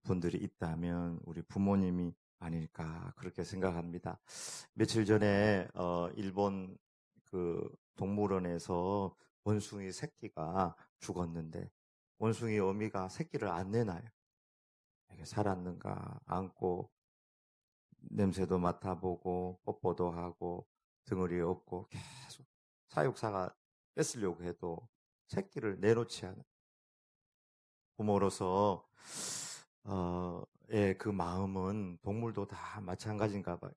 분들이 있다면 우리 부모님이 아닐까 그렇게 생각합니다. 며칠 전에 일본 그 동물원에서 원숭이 새끼가 죽었는데 원숭이 어미가 새끼를 안 내놔요. 이게 살았는가 안고 냄새도 맡아보고 뽀뽀도 하고 등을이 업고 계속 사육사가 뺏으려고 해도 새끼를 내놓지 않아요. 부모로서 그 마음은 동물도 다 마찬가지인가 봐요.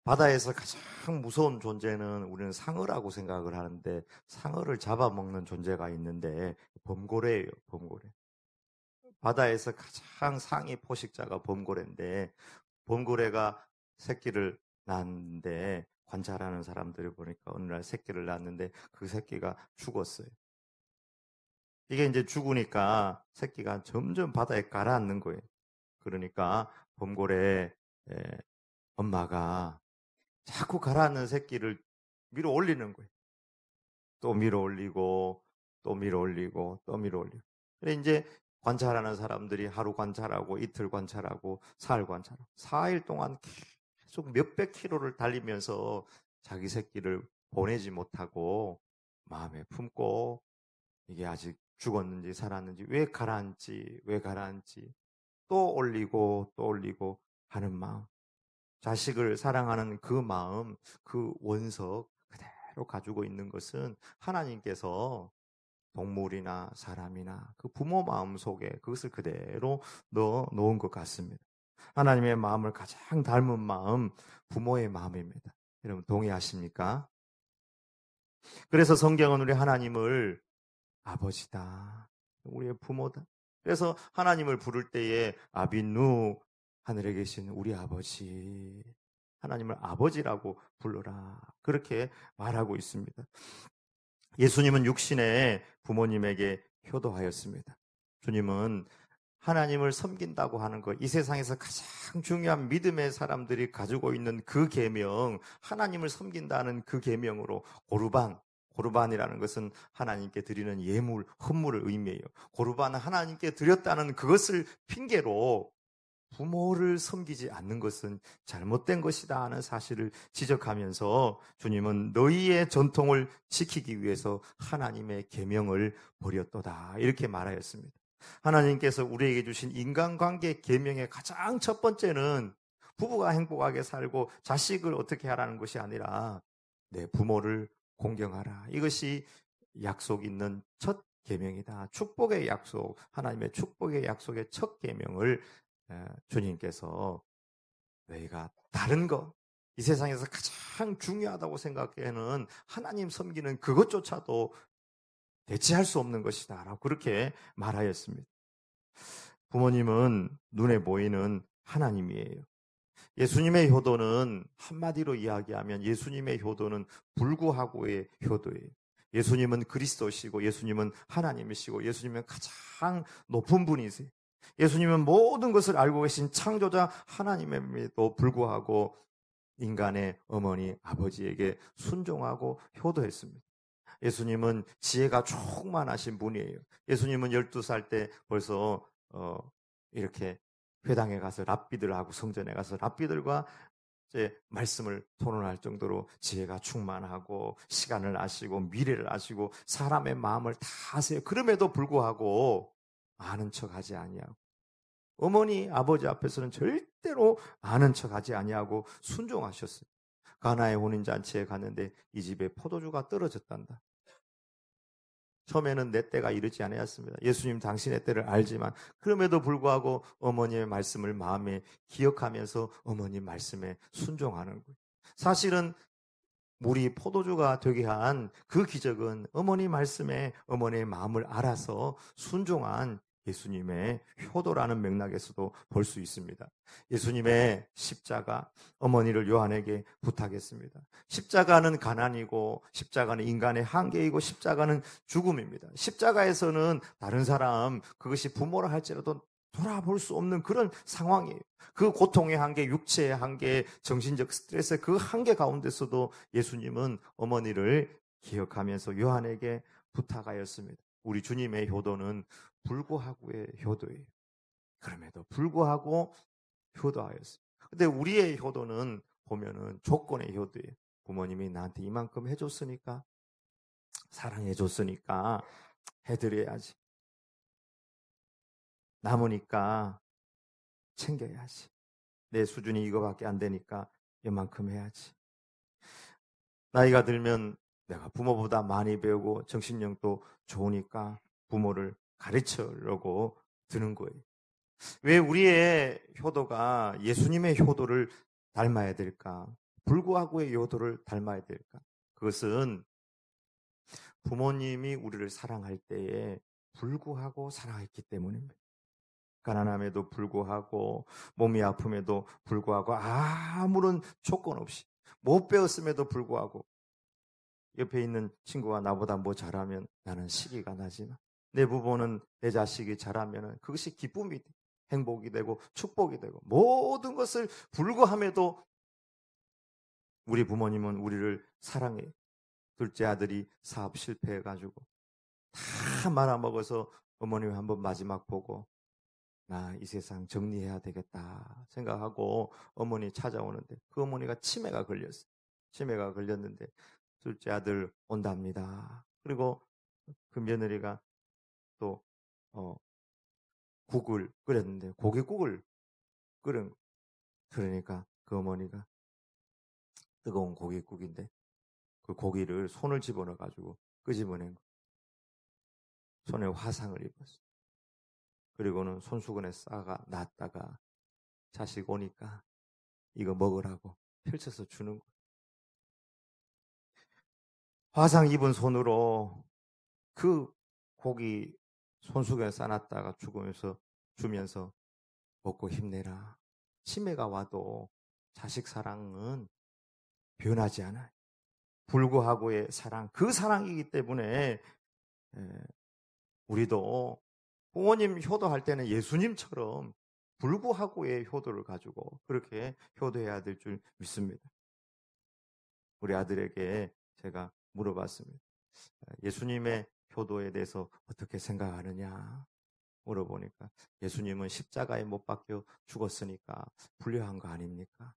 바다에서 가장 무서운 존재는 우리는 상어라고 생각을 하는데 상어를 잡아먹는 존재가 있는데 범고래예요. 범고래. 바다에서 가장 상위 포식자가 범고래인데 범고래가 새끼를 낳는데 관찰하는 사람들이 보니까 어느 날 새끼를 낳는데 그 새끼가 죽었어요. 이게 이제 죽으니까 새끼가 점점 바다에 가라앉는 거예요. 그러니까 범고래 엄마가 자꾸 가라앉는 새끼를 밀어 올리는 거예요. 또 밀어 올리고 또 밀어 올리고 또 밀어 올리고. 그래 이제 관찰하는 사람들이 하루 관찰하고 이틀 관찰하고 사흘 관찰하고 4일 동안 계속 몇백 킬로를 달리면서 자기 새끼를 보내지 못하고 마음에 품고 이게 아직 죽었는지 살았는지 왜 가라앉지 또 올리고 또 올리고 하는 마음, 자식을 사랑하는 그 마음, 그 원석 그대로 가지고 있는 것은 하나님께서 동물이나 사람이나 그 부모 마음 속에 그것을 그대로 넣어 놓은 것 같습니다. 하나님의 마음을 가장 닮은 마음, 부모의 마음입니다. 여러분 동의하십니까? 그래서 성경은 우리 하나님을 아버지다. 우리의 부모다. 그래서 하나님을 부를 때에 아비누, 하늘에 계신 우리 아버지, 하나님을 아버지라고 불러라. 그렇게 말하고 있습니다. 예수님은 육신의 부모님에게 효도하였습니다. 주님은 하나님을 섬긴다고 하는 것, 이 세상에서 가장 중요한 믿음의 사람들이 가지고 있는 그 계명, 하나님을 섬긴다는 그 계명으로 고르반이라는 것은 하나님께 드리는 예물, 헌물을 의미해요. 고르반은 하나님께 드렸다는 그것을 핑계로 부모를 섬기지 않는 것은 잘못된 것이다 하는 사실을 지적하면서 주님은 너희의 전통을 지키기 위해서 하나님의 계명을 버렸도다 이렇게 말하였습니다. 하나님께서 우리에게 주신 인간관계 계명의 가장 첫 번째는 부부가 행복하게 살고 자식을 어떻게 하라는 것이 아니라 내 부모를 공경하라. 이것이 약속 있는 첫 계명이다. 축복의 약속, 하나님의 축복의 약속의 첫 계명을 주님께서 너희가 다른 것, 이 세상에서 가장 중요하다고 생각하는 하나님 섬기는 그것조차도 대체할 수 없는 것이다 라고 그렇게 말하였습니다. 부모님은 눈에 보이는 하나님이에요. 예수님의 효도는 한마디로 이야기하면 예수님의 효도는 불구하고의 효도예요. 예수님은 그리스도시고 예수님은 하나님이시고 예수님은 가장 높은 분이세요. 예수님은 모든 것을 알고 계신 창조자 하나님에도 불구하고 인간의 어머니 아버지에게 순종하고 효도했습니다. 예수님은 지혜가 충만하신 분이에요. 예수님은 12살 때 벌써 이렇게 회당에 가서 랍비들하고 성전에 가서 랍비들과 이제 말씀을 토론할 정도로 지혜가 충만하고 시간을 아시고 미래를 아시고 사람의 마음을 다 아세요. 그럼에도 불구하고 아는 척하지 아니하고 어머니 아버지 앞에서는 절대로 아는 척하지 아니하고 순종하셨어요. 가나의 혼인잔치에 갔는데 이 집에 포도주가 떨어졌단다. 처음에는 내 때가 이르지 아니었습니다. 예수님 당신의 때를 알지만 그럼에도 불구하고 어머니의 말씀을 마음에 기억하면서 어머니 말씀에 순종하는 거예요. 사실은 물이 포도주가 되게 한 그 기적은 어머니 말씀에 어머니의 마음을 알아서 순종한 예수님의 효도라는 맥락에서도 볼 수 있습니다. 예수님의 십자가, 어머니를 요한에게 부탁했습니다. 십자가는 가난이고 십자가는 인간의 한계이고 십자가는 죽음입니다. 십자가에서는 다른 사람, 그것이 부모라 할지라도 돌아볼 수 없는 그런 상황이에요. 그 고통의 한계, 육체의 한계, 정신적 스트레스 그 한계 가운데서도 예수님은 어머니를 기억하면서 요한에게 부탁하였습니다. 우리 주님의 효도는 불구하고의 효도예요. 그럼에도 불구하고 효도하였어요. 근데 우리의 효도는 보면은 조건의 효도예요. 부모님이 나한테 이만큼 해줬으니까, 사랑해줬으니까 해드려야지. 남으니까 챙겨야지. 내 수준이 이거밖에 안 되니까 이만큼 해야지. 나이가 들면 내가 부모보다 많이 배우고 정신력도 좋으니까 부모를 가르치려고 드는 거예요. 왜 우리의 효도가 예수님의 효도를 닮아야 될까? 불구하고의 효도를 닮아야 될까? 그것은 부모님이 우리를 사랑할 때에 불구하고 사랑했기 때문입니다. 가난함에도 불구하고 몸이 아픔에도 불구하고 아무런 조건 없이 못 배웠음에도 불구하고 옆에 있는 친구가 나보다 뭐 잘하면 나는 시기가 나지만 내 부모는 내 자식이 잘하면 그것이 기쁨이 돼. 행복이 되고 축복이 되고 모든 것을 불구함에도 우리 부모님은 우리를 사랑해. 둘째 아들이 사업 실패해가지고 다 말아먹어서 어머님 한번 마지막 보고 나 이 세상 정리해야 되겠다 생각하고 어머니 찾아오는데 그 어머니가 치매가 걸렸어요. 치매가 걸렸는데 둘째 아들 온답니다. 그리고 그 며느리가 또 국을 끓였는데 고깃국을 끓은 거. 그러니까 그 어머니가 뜨거운 고깃국인데 그 고기를 손을 집어넣어 가지고 끄집어낸 거. 손에 화상을 입었어. 그리고는 손수건에 싸가 놨다가 자식 오니까 이거 먹으라고 펼쳐서 주는 거. 화상 입은 손으로 그 고기 손수건에 싸놨다가 주면서 먹고 힘내라. 치매가 와도 자식 사랑은 변하지 않아요. 불구하고의 사랑, 그 사랑이기 때문에 우리도 부모님 효도할 때는 예수님처럼 불구하고의 효도를 가지고 그렇게 효도해야 될 줄 믿습니다. 우리 아들에게 제가 물어봤습니다. 예수님의 효도에 대해서 어떻게 생각하느냐 물어보니까 예수님은 십자가에 못 박혀 죽었으니까 불효한 거 아닙니까?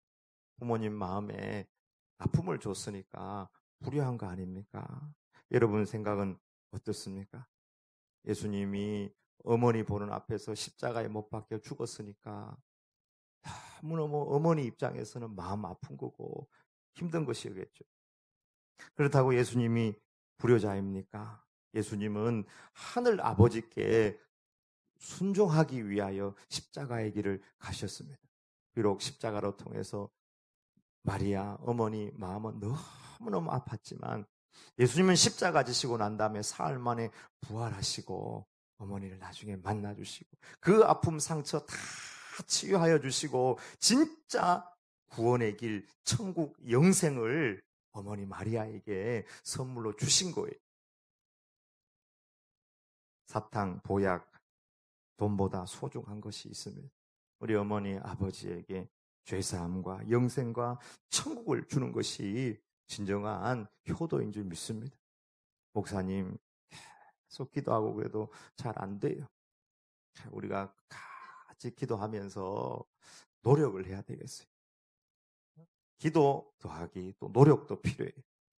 부모님 마음에 아픔을 줬으니까 불효한 거 아닙니까? 여러분 생각은 어떻습니까? 예수님이 어머니 보는 앞에서 십자가에 못 박혀 죽었으니까 너무너무 어머니 입장에서는 마음 아픈 거고 힘든 것이겠죠. 그렇다고 예수님이 불효자입니까? 예수님은 하늘 아버지께 순종하기 위하여 십자가의 길을 가셨습니다. 비록 십자가로 통해서 마리아 어머니 마음은 너무너무 아팠지만 예수님은 십자가 지시고 난 다음에 사흘 만에 부활하시고 어머니를 나중에 만나주시고 그 아픔 상처 다 치유하여 주시고 진짜 구원의 길 천국 영생을 어머니 마리아에게 선물로 주신 거예요. 사탕, 보약, 돈보다 소중한 것이 있습니다. 우리 어머니 아버지에게 죄사함과 영생과 천국을 주는 것이 진정한 효도인 줄 믿습니다. 목사님 계속 기도하고 그래도 잘 안 돼요. 우리가 같이 기도하면서 노력을 해야 되겠어요. 기도 더하기 또 노력도 필요해요.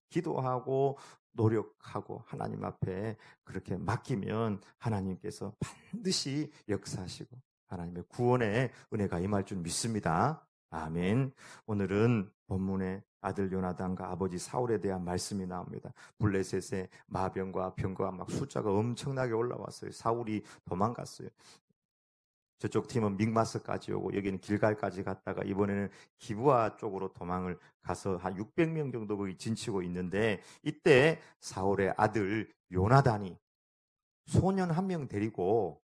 기도하고 노력하고 하나님 앞에 그렇게 맡기면 하나님께서 반드시 역사하시고 하나님의 구원의 은혜가 임할 줄 믿습니다. 아멘. 오늘은 본문에 아들 요나단과 아버지 사울에 대한 말씀이 나옵니다. 블레셋의 마병과 병거가 막 숫자가 엄청나게 올라왔어요. 사울이 도망갔어요. 저쪽 팀은 믹마스까지 오고 여기는 길갈까지 갔다가 이번에는 기브아 쪽으로 도망을 가서 한 600명 정도 거기 진치고 있는데 이때 사울의 아들 요나단이 소년 한 명 데리고요.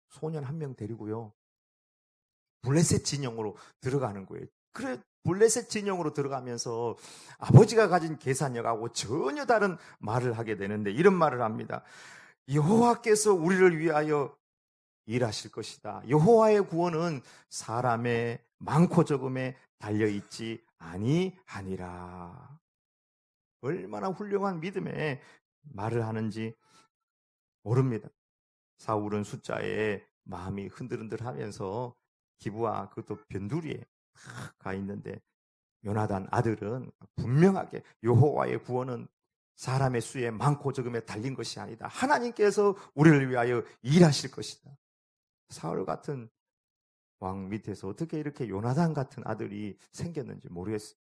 블레셋 진영으로 들어가는 거예요. 그래 블레셋 진영으로 들어가면서 아버지가 가진 계산력하고 전혀 다른 말을 하게 되는데 이런 말을 합니다. 여호와께서 우리를 위하여 일하실 것이다. 여호와의 구원은 사람의 많고 적음에 달려있지 아니하니라. 얼마나 훌륭한 믿음의 말을 하는지 모릅니다. 사울은 숫자에 마음이 흔들흔들하면서 기부와 그것도 변두리에 가 있는데 요나단 아들은 분명하게 여호와의 구원은 사람의 수에 많고 적음에 달린 것이 아니다. 하나님께서 우리를 위하여 일하실 것이다. 사울 같은 왕 밑에서 어떻게 이렇게 요나단 같은 아들이 생겼는지 모르겠어요.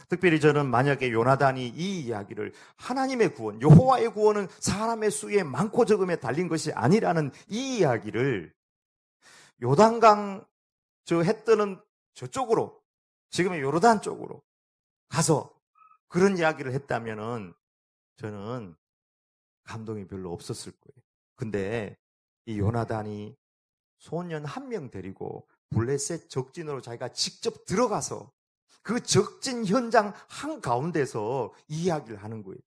특별히 저는 만약에 요나단이 이 이야기를 하나님의 구원, 여호와의 구원은 사람의 수에 많고 적음에 달린 것이 아니라는 이 이야기를 요단강 저 해뜨는 저쪽으로 지금의 요르단 쪽으로 가서 그런 이야기를 했다면은 저는 감동이 별로 없었을 거예요. 근데 이 요나단이 소년 한 명 데리고 블레셋 적진으로 자기가 직접 들어가서 그 적진 현장 한가운데서 이야기를 하는 거예요.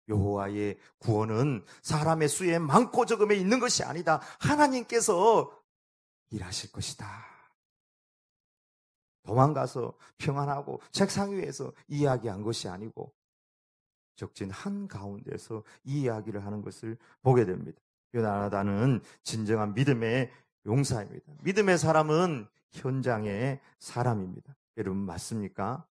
여호와의 구원은 사람의 수에 많고 적음에 있는 것이 아니다. 하나님께서 일하실 것이다. 도망가서 평안하고 책상 위에서 이야기한 것이 아니고 적진 한가운데서 이 이야기를 하는 것을 보게 됩니다. 요나단은 진정한 믿음의 용사입니다. 믿음의 사람은 현장의 사람입니다. 여러분 맞습니까?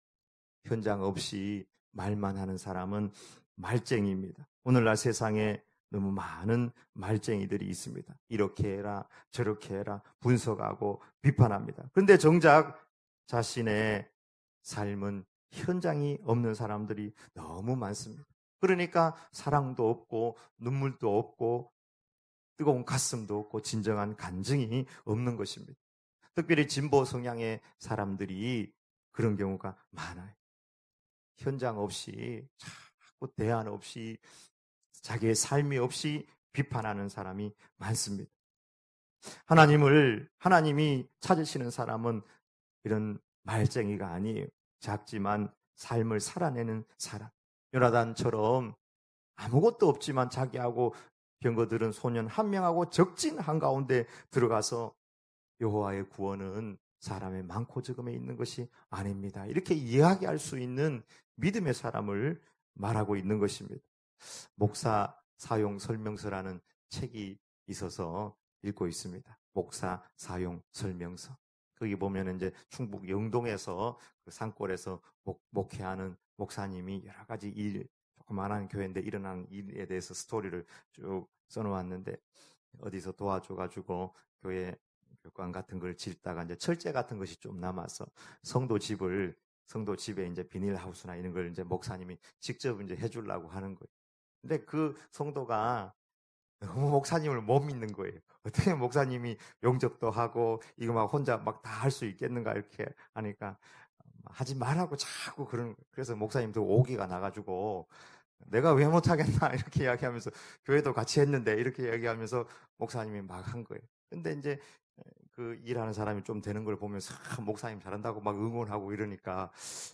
현장 없이 말만 하는 사람은 말쟁이입니다. 오늘날 세상에 너무 많은 말쟁이들이 있습니다. 이렇게 해라 저렇게 해라 분석하고 비판합니다. 그런데 정작 자신의 삶은 현장이 없는 사람들이 너무 많습니다. 그러니까 사랑도 없고 눈물도 없고 뜨거운 가슴도 없고 진정한 간증이 없는 것입니다. 특별히 진보 성향의 사람들이 그런 경우가 많아요. 현장 없이 자꾸 대안 없이 자기의 삶이 없이 비판하는 사람이 많습니다. 하나님이 찾으시는 사람은 이런 말쟁이가 아니에요. 작지만 삶을 살아내는 사람. 요나단처럼 아무것도 없지만 자기하고 병거들은 소년 한 명하고 적진 한가운데 들어가서 여호와의 구원은 사람의 많고 적음에 있는 것이 아닙니다. 이렇게 이야기할 수 있는 믿음의 사람을 말하고 있는 것입니다. 목사 사용 설명서라는 책이 있어서 읽고 있습니다. 목사 사용 설명서. 거기 보면 이제 충북 영동에서 그 산골에서 목회하는 목사님이 여러 가지 조그마한 교회인데 일어나는 일에 대해서 스토리를 쭉 써놓았는데 어디서 도와줘가지고 교회 교관 같은 걸 짓다가 이제 철제 같은 것이 좀 남아서 성도 집에 이제 비닐하우스나 이런 걸 이제 목사님이 직접 이제 해주려고 하는 거예요. 근데 그 성도가 너무 목사님을 못 믿는 거예요. 어떻게 목사님이 용접도 하고 이거 막 혼자 막 다 할 수 있겠는가 이렇게 하니까 하지 말라고 자꾸 그러는 거예요. 그래서 목사님도 오기가 나가지고 내가 왜 못하겠나 이렇게 이야기하면서 교회도 같이 했는데 이렇게 이야기하면서 목사님이 막 한 거예요. 근데 이제 그 일하는 사람이 좀 되는 걸 보면서 목사님 잘한다고 막 응원하고 이러니까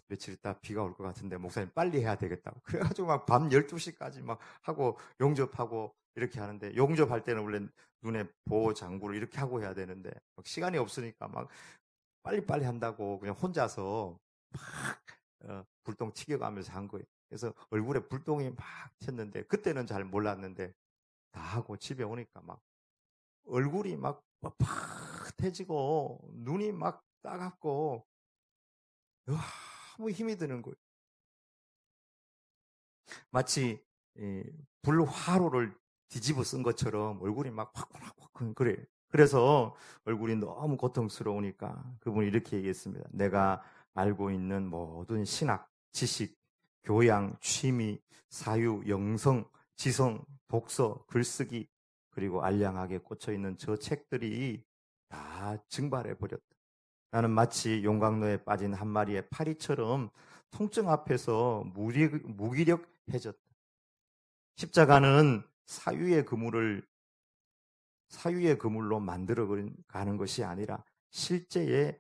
며칠 있다 비가 올 것 같은데 목사님 빨리 해야 되겠다고 그래가지고 막 밤 12시까지 막 하고 용접하고 이렇게 하는데 용접할 때는 원래 눈에 보호 장구를 이렇게 하고 해야 되는데 막 시간이 없으니까 막 빨리빨리 한다고 그냥 혼자서 막 불똥 튀겨가면서 한 거예요. 그래서 얼굴에 불똥이 막 튀었는데 그때는 잘 몰랐는데 다 하고 집에 오니까 막 얼굴이 막 파릇해지고 눈이 막 따갑고 너무 힘이 드는 거예요. 마치 불화로를 뒤집어 쓴 것처럼 얼굴이 막 화끈화끈 그래요. 그래서 얼굴이 너무 고통스러우니까 그분이 이렇게 얘기했습니다. 내가 알고 있는 모든 신학, 지식, 교양, 취미, 사유, 영성, 지성, 독서, 글쓰기 그리고 알량하게 꽂혀있는 저 책들이 다 증발해 버렸다. 나는 마치 용광로에 빠진 한 마리의 파리처럼 통증 앞에서 무기력해졌다. 십자가는 사유의 그물로 만들어 가는 것이 아니라 실제의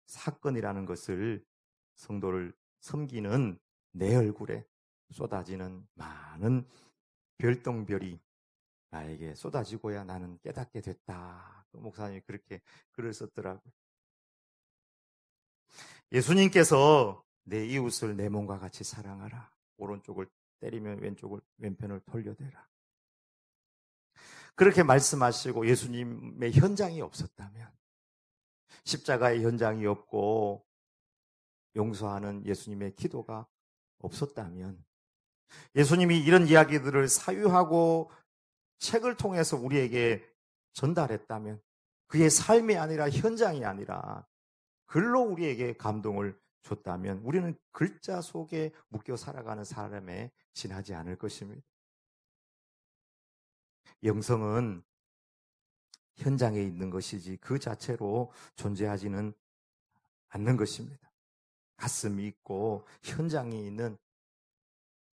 사건이라는 것을 성도를 섬기는 내 얼굴에 쏟아지는 많은 별똥별이 나에게 쏟아지고야 나는 깨닫게 됐다. 목사님이 그렇게 글을 썼더라고요. 예수님께서 내 이웃을 내 몸과 같이 사랑하라. 오른쪽을 때리면 왼편을 돌려대라. 그렇게 말씀하시고 예수님의 현장이 없었다면, 십자가의 현장이 없고 용서하는 예수님의 기도가 없었다면, 예수님이 이런 이야기들을 사유하고 책을 통해서 우리에게 전달했다면, 그의 삶이 아니라 현장이 아니라 글로 우리에게 감동을 줬다면 우리는 글자 속에 묶여 살아가는 사람에 지나지 않을 것입니다. 영성은 현장에 있는 것이지 그 자체로 존재하지는 않는 것입니다. 가슴이 있고 현장이 있는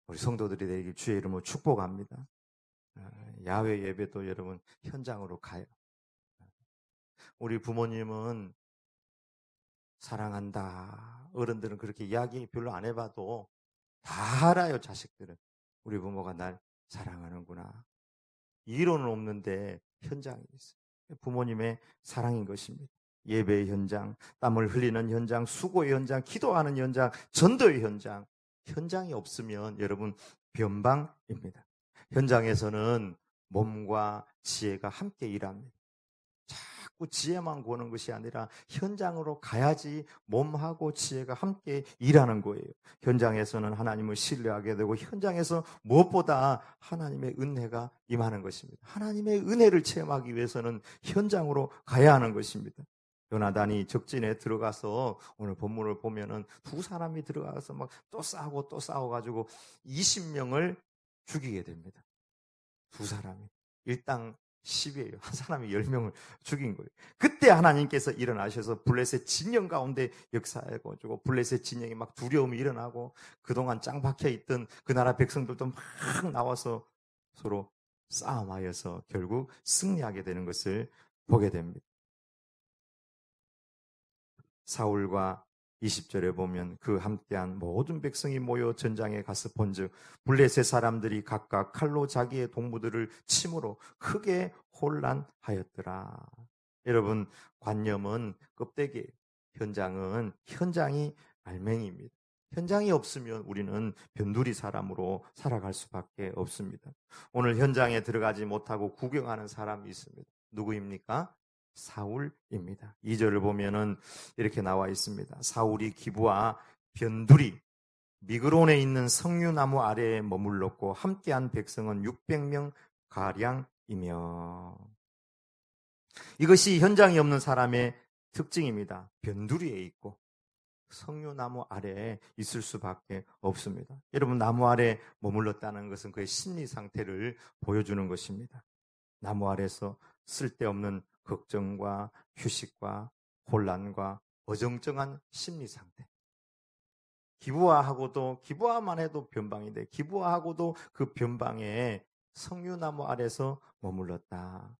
우리 성도들이 되길 주의 이름으로 축복합니다. 야외 예배도 여러분 현장으로 가요. 우리 부모님은 사랑한다. 어른들은 그렇게 이야기 별로 안 해봐도 다 알아요, 자식들은. 우리 부모가 날 사랑하는구나. 이론은 없는데 현장이 있어요. 부모님의 사랑인 것입니다. 예배의 현장, 땀을 흘리는 현장, 수고의 현장, 기도하는 현장, 전도의 현장. 현장이 없으면 여러분 변방입니다. 현장에서는 몸과 지혜가 함께 일합니다. 자꾸 지혜만 보는 것이 아니라 현장으로 가야지 몸하고 지혜가 함께 일하는 거예요. 현장에서는 하나님을 신뢰하게 되고 현장에서 무엇보다 하나님의 은혜가 임하는 것입니다. 하나님의 은혜를 체험하기 위해서는 현장으로 가야 하는 것입니다. 요나단이 적진에 들어가서 오늘 본문을 보면은 두 사람이 들어가서 막 또 싸우고 또 싸워가지고 20명을 죽이게 됩니다. 두 사람이. 일당 10이에요. 한 사람이 10명을 죽인 거예요. 그때 하나님께서 일어나셔서 블레셋 진영 가운데 역사해가지고 블레셋 진영이 막 두려움이 일어나고 그동안 짱 박혀있던 그 나라 백성들도 막 나와서 서로 싸움하여서 결국 승리하게 되는 것을 보게 됩니다. 사울과 20절에 보면 그 함께한 모든 백성이 모여 전장에 가서 본즉 블레셋 사람들이 각각 칼로 자기의 동무들을 침으로 크게 혼란하였더라. 여러분, 관념은 껍데기예요. 현장이 알맹이입니다. 현장이 없으면 우리는 변두리 사람으로 살아갈 수밖에 없습니다. 오늘 현장에 들어가지 못하고 구경하는 사람이 있습니다. 누구입니까? 사울입니다. 2절을 보면은 이렇게 나와 있습니다. 사울이 기브와 변두리 미그론에 있는 석류나무 아래에 머물렀고 함께한 백성은 600명 가량이며, 이것이 현장이 없는 사람의 특징입니다. 변두리에 있고 석류나무 아래에 있을 수밖에 없습니다. 여러분, 나무 아래 머물렀다는 것은 그의 심리 상태를 보여주는 것입니다. 나무 아래서 쓸데없는 걱정과 휴식과 혼란과 어정쩡한 심리 상태. 기부화만 해도 변방인데 기부화하고도 그 변방에 석류나무 아래서 머물렀다.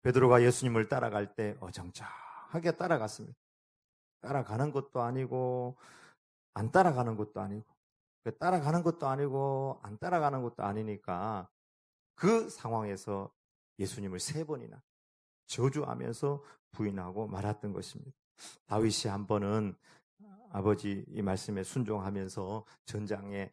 베드로가 예수님을 따라갈 때 어정쩡하게 따라갔습니다. 따라가는 것도 아니고 안 따라가는 것도 아니고, 따라가는 것도 아니고 안 따라가는 것도 아니니까 그 상황에서 예수님을 3번이나 저주하면서 부인하고 말았던 것입니다. 다윗이 한 번은 아버지 이 말씀에 순종하면서 현장에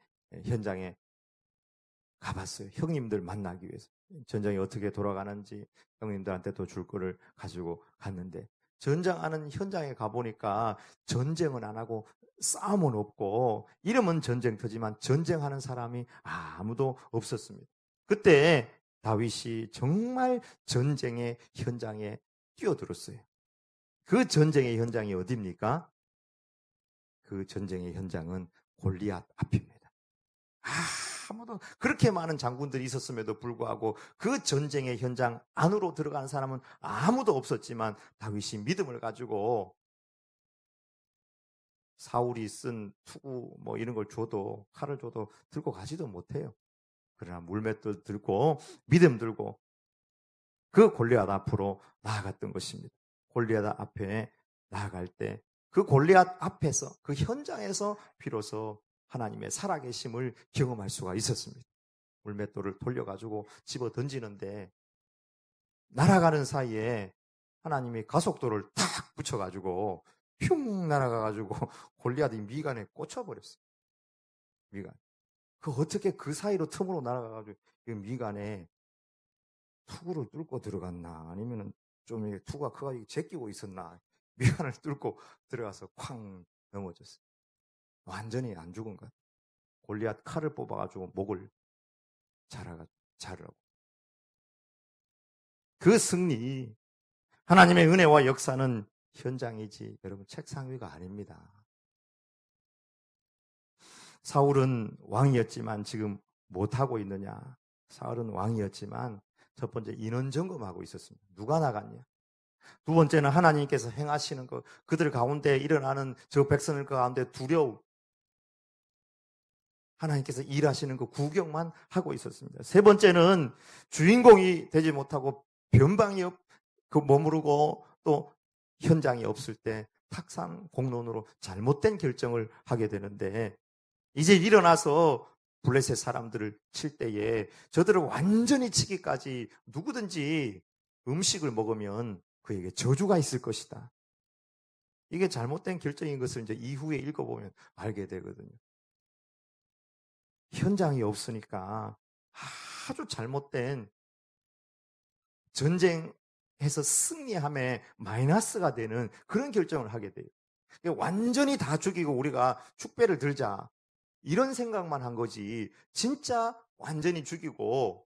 가봤어요. 형님들 만나기 위해서. 전쟁이 어떻게 돌아가는지 형님들한테도 줄 거를 가지고 갔는데, 전쟁하는 현장에 가보니까 전쟁은 안 하고 싸움은 없고 이름은 전쟁터지만 전쟁하는 사람이 아무도 없었습니다. 그때 다윗이 정말 전쟁의 현장에 뛰어들었어요. 그 전쟁의 현장이 어디입니까? 그 전쟁의 현장은 골리앗 앞입니다. 아무도, 그렇게 많은 장군들이 있었음에도 불구하고 그 전쟁의 현장 안으로 들어가는 사람은 아무도 없었지만 다윗이 믿음을 가지고 사울이 쓴 투구 이런 걸 줘도, 칼을 줘도 들고 가지도 못해요. 그러나 물맷도 들고 믿음 들고 그 골리앗 앞으로 나아갔던 것입니다. 골리앗 앞에 나아갈 때 그 골리앗 앞에서, 그 현장에서 비로소 하나님의 살아계심을 경험할 수가 있었습니다. 물맷돌을 돌려가지고 집어 던지는데 날아가는 사이에 하나님이 가속도를 탁 붙여가지고 흉 날아가가지고 골리앗이 미간에 꽂혀버렸어요. 미간. 어떻게 그 사이로 틈으로 날아가가지고 미간에 투구를 뚫고 들어갔나 아니면은 좀 이게 투구가 커가지고 제끼고 있었나 미간을 뚫고 들어가서 쾅 넘어졌어요. 완전히 안 죽은 것 같아요. 골리앗 칼을 뽑아가지고 목을 자르라고. 그 승리, 하나님의 은혜와 역사는 현장이지 여러분 책상 위가 아닙니다. 사울은 왕이었지만 지금 못하고 있느냐? 사울은 왕이었지만 첫 번째 인원 점검하고 있었습니다. 누가 나갔냐? 두 번째는 하나님께서 행하시는 것, 그들 가운데 일어나는 저 백성들 가운데 두려움, 하나님께서 일하시는 그 구경만 하고 있었습니다. 세 번째는 주인공이 되지 못하고 변방이 머무르고 또 현장이 없을 때 탁상 공론으로 잘못된 결정을 하게 되는데 이제 일어나서 블레셋 사람들을 칠 때에 저들을 완전히 치기까지 누구든지 음식을 먹으면 그에게 저주가 있을 것이다. 이게 잘못된 결정인 것을 이제 이후에 읽어보면 알게 되거든요. 현장이 없으니까 아주 잘못된 전쟁에서 승리함에 마이너스가 되는 그런 결정을 하게 돼요. 완전히 다 죽이고 우리가 축배를 들자 이런 생각만 한 거지 진짜 완전히 죽이고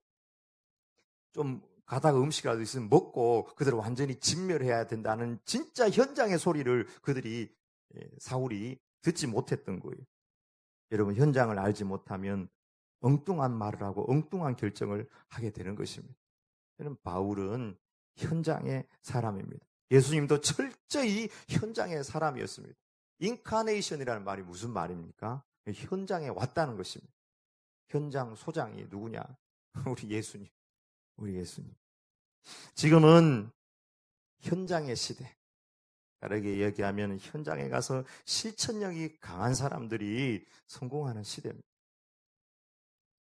좀 가다가 음식이라도 있으면 먹고 그들을 완전히 진멸해야 된다는 진짜 현장의 소리를 그들이 사울이 듣지 못했던 거예요. 여러분 현장을 알지 못하면 엉뚱한 말을 하고 엉뚱한 결정을 하게 되는 것입니다. 저는 바울은 현장의 사람입니다. 예수님도 철저히 현장의 사람이었습니다. 인카네이션이라는 말이 무슨 말입니까? 현장에 왔다는 것입니다. 현장 소장이 누구냐? 우리 예수님. 우리 예수님. 지금은 현장의 시대. 다르게 얘기하면 현장에 가서 실천력이 강한 사람들이 성공하는 시대입니다.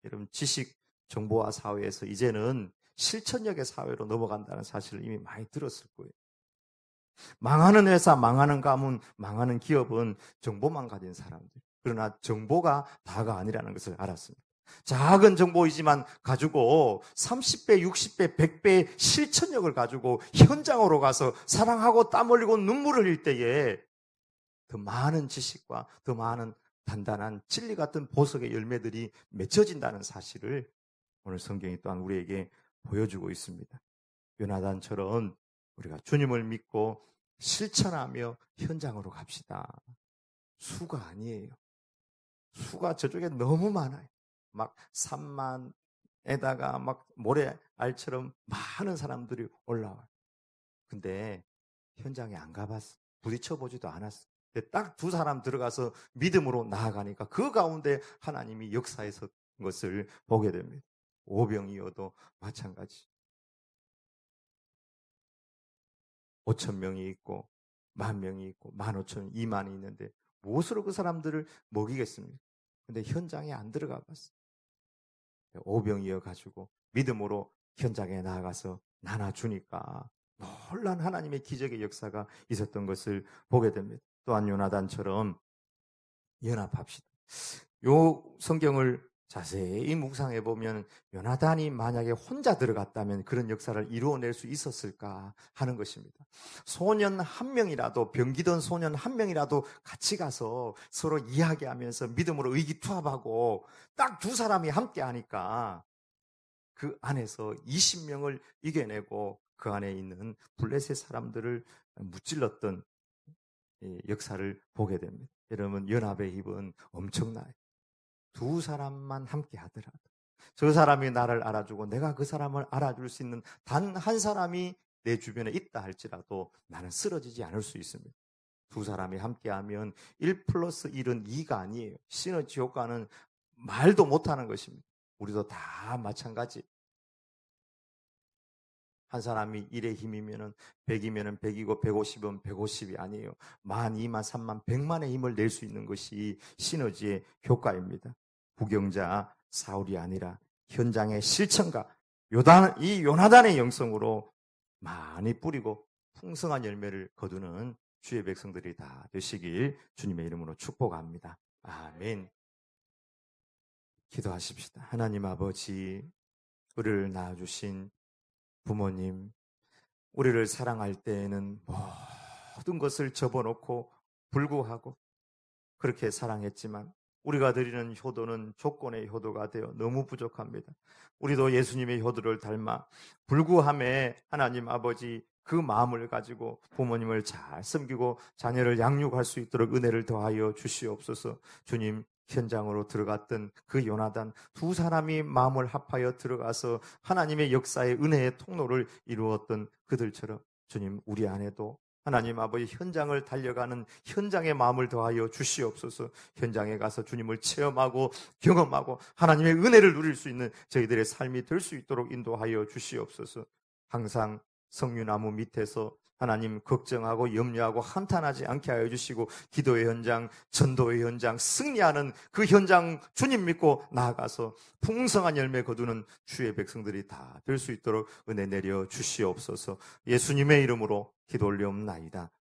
여러분 지식 정보화 사회에서 이제는 실천력의 사회로 넘어간다는 사실을 이미 많이 들었을 거예요. 망하는 회사, 망하는 가문, 망하는 기업은 정보만 가진 사람들. 그러나 정보가 다가 아니라는 것을 알았습니다. 작은 정보이지만 가지고 30배, 60배, 100배의 실천력을 가지고 현장으로 가서 사랑하고 땀 흘리고 눈물을 흘릴 때에 더 많은 지식과 더 많은 단단한 진리 같은 보석의 열매들이 맺혀진다는 사실을 오늘 성경이 또한 우리에게 보여주고 있습니다. 요나단처럼 우리가 주님을 믿고 실천하며 현장으로 갑시다. 수가 아니에요. 수가 저쪽에 너무 많아요. 막 산만에다가 막 모래알처럼 많은 사람들이 올라와요. 근데 현장에 안 가봤어. 부딪혀보지도 않았어. 딱 두 사람 들어가서 믿음으로 나아가니까 그 가운데 하나님이 역사에서 것을 보게 됩니다. 오병이어도 마찬가지. 5천 명이 있고 10,000명이 있고 15,000, 2만이 있는데 무엇으로 그 사람들을 먹이겠습니까? 근데 현장에 안 들어가 봤어요. 오병이어 가지고 믿음으로 현장에 나아가서 나눠주니까 놀란 하나님의 기적의 역사가 있었던 것을 보게 됩니다. 또한 요나단처럼 연합합시다. 요 성경을 자세히 묵상해 보면 요나단이 만약에 혼자 들어갔다면 그런 역사를 이루어낼 수 있었을까 하는 것입니다. 소년 한 명이라도 병기던 소년 한 명이라도 같이 가서 서로 이야기하면서 믿음으로 의기투합하고 딱 두 사람이 함께 하니까 그 안에서 20명을 이겨내고 그 안에 있는 블레셋 사람들을 무찔렀던 역사를 보게 됩니다. 여러분 연합의 힘은 엄청나요. 두 사람만 함께 하더라도 저 사람이 나를 알아주고 내가 그 사람을 알아줄 수 있는 단 한 사람이 내 주변에 있다 할지라도 나는 쓰러지지 않을 수 있습니다. 두 사람이 함께하면 1 플러스 1은 2가 아니에요. 시너지 효과는 말도 못하는 것입니다. 우리도 다 마찬가지. 한 사람이 1의 힘이면은 100이면은 100이고 150이면 150이 아니에요. 10,000, 20,000, 30,000, 100만의 힘을 낼 수 있는 것이 시너지의 효과입니다. 부경자 사울이 아니라 현장의 실천가 이 요나단의 영성으로 많이 뿌리고 풍성한 열매를 거두는 주의 백성들이 다 되시길 주님의 이름으로 축복합니다. 아멘. 기도하십시다. 하나님 아버지, 우리를 낳아주신 부모님, 우리를 사랑할 때에는 모든 것을 접어놓고 불구하고 그렇게 사랑했지만 우리가 드리는 효도는 조건의 효도가 되어 너무 부족합니다. 우리도 예수님의 효도를 닮아 불구함에 하나님 아버지 그 마음을 가지고 부모님을 잘 섬기고 자녀를 양육할 수 있도록 은혜를 더하여 주시옵소서. 주님, 현장으로 들어갔던 그 요나단 두 사람이 마음을 합하여 들어가서 하나님의 역사의 은혜의 통로를 이루었던 그들처럼 주님, 우리 안에도 하나님 아버지 현장을 달려가는 현장의 마음을 더하여 주시옵소서. 현장에 가서 주님을 체험하고 경험하고 하나님의 은혜를 누릴 수 있는 저희들의 삶이 될 수 있도록 인도하여 주시옵소서. 항상 석류나무 밑에서 하나님 걱정하고 염려하고 한탄하지 않게 하여 주시고 기도의 현장, 전도의 현장, 승리하는 그 현장 주님 믿고 나아가서 풍성한 열매 거두는 주의 백성들이 다 될 수 있도록 은혜 내려 주시옵소서. 예수님의 이름으로 기도 올리옵나이다.